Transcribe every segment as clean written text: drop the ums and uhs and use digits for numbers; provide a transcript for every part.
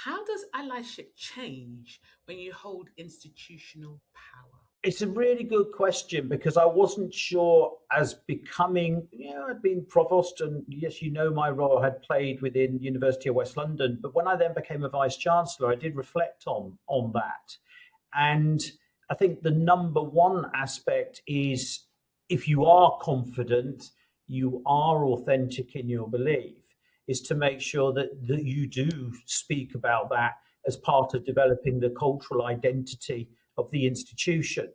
How does allyship change when you hold institutional power? It's a really good question because I wasn't sure as becoming, I'd been provost and yes, my role I had played within University of West London. But when I then became a vice chancellor, I did reflect on that. And I think the number one aspect is if you are confident, you are authentic in your belief, is to make sure that you do speak about that as part of developing the cultural identity of the institution.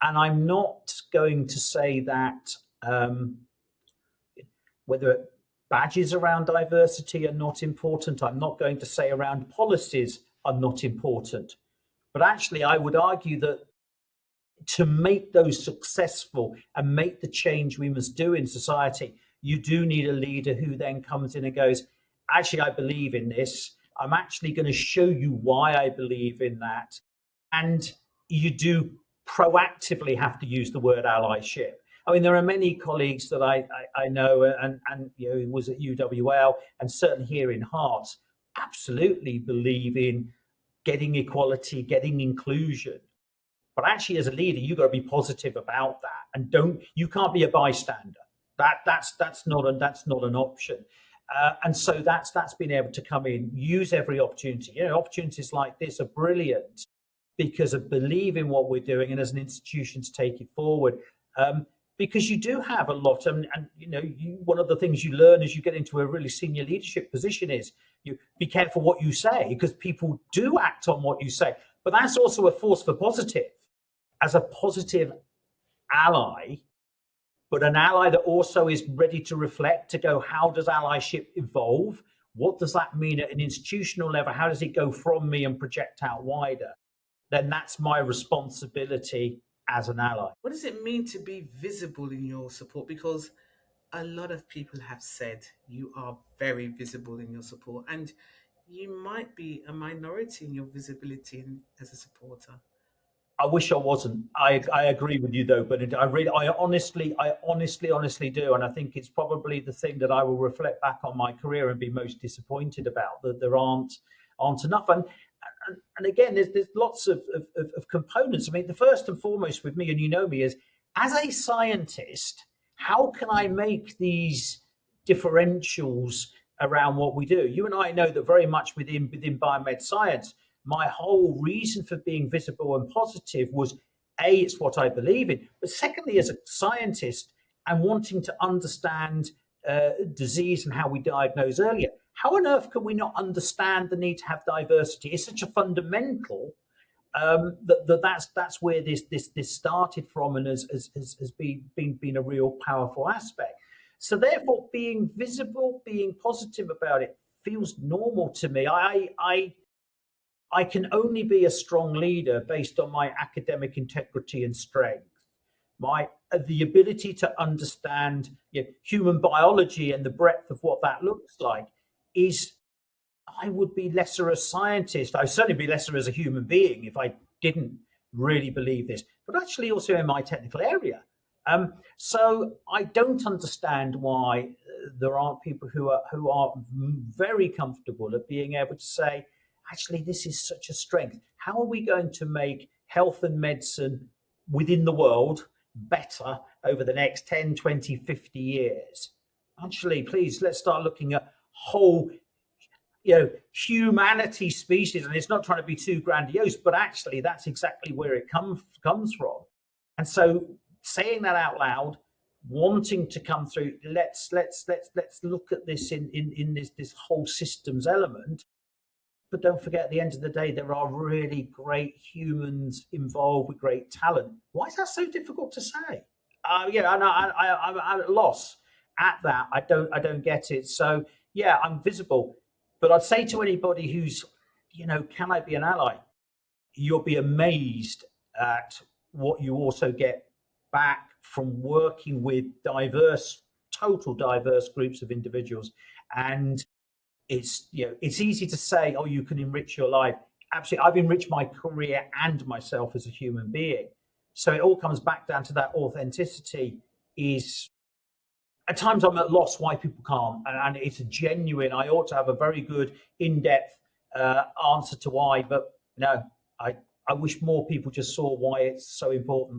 And I'm not going to say that whether badges around diversity are not important. I'm not going to say around policies are not important. But actually, I would argue that to make those successful and make the change we must do in society, you do need a leader who then comes in and goes, actually, I believe in this. I'm actually going to show you why I believe in that. And you do proactively have to use the word allyship. I mean, there are many colleagues that I know and was at UWL and certainly here in Hearts absolutely believe in getting equality, getting inclusion. But actually, as a leader, you've got to be positive about that, and you can't be a bystander. That's not an option. And so that's being able to come in, use every opportunity. Opportunities like this are brilliant because of believe in what we're doing and as an institution to take it forward. Because you do have a lot, and one of the things you learn as you get into a really senior leadership position is you be careful what you say because people do act on what you say. But that's also a force for positive, as a positive ally, but an ally that also is ready to reflect, to go, how does allyship evolve? What does that mean at an institutional level? How does it go from me and project out wider? Then that's my responsibility as an ally. What does it mean to be visible in your support? Because a lot of people have said you are very visible in your support, and you might be a minority in your visibility as a supporter. I wish I wasn't. I agree with you though, but I honestly do, and I think it's probably the thing that I will reflect back on my career and be most disappointed about, that there aren't enough. And again, there's lots of components. I mean, the first and foremost with me, and you know me, is as a scientist, how can I make these differentials around what we do? You and I know that very much within biomed science, my whole reason for being visible and positive was it's what I believe in, but secondly, as a scientist and wanting to understand disease and how we diagnose earlier. How on earth can we not understand the need to have diversity? It's such a fundamental that's where this started from and has been a real powerful aspect. So therefore, being visible, being positive about it feels normal to me. I can only be a strong leader based on my academic integrity and strength. The ability to understand human biology and the breadth of what that looks like is, I would be lesser a scientist. I'd certainly be lesser as a human being if I didn't really believe this, but actually also in my technical area. So I don't understand why there aren't people who are very comfortable at being able to say, actually, this is such a strength. How are we going to make health and medicine within the world better over the next 10, 20, 50 years? Actually, please, let's start looking at whole humanity, species, and it's not trying to be too grandiose, but actually that's exactly where it comes from. And so saying that out loud, wanting to come through, let's look at this in this whole systems element. But don't forget, at the end of the day, there are really great humans involved with great talent. Why is that so difficult to say? I'm at a loss at that. I don't get it. So yeah, I'm visible. But I'd say to anybody who's, can I be an ally? You'll be amazed at what you also get back from working with total diverse groups of individuals. And it's easy to say, oh, you can enrich your life. Absolutely. I've enriched my career and myself as a human being. So it all comes back down to that authenticity. Is at times I'm at loss why people can't, and it's a genuine. I ought to have a very good, in-depth answer to why, but no, I wish more people just saw why it's so important.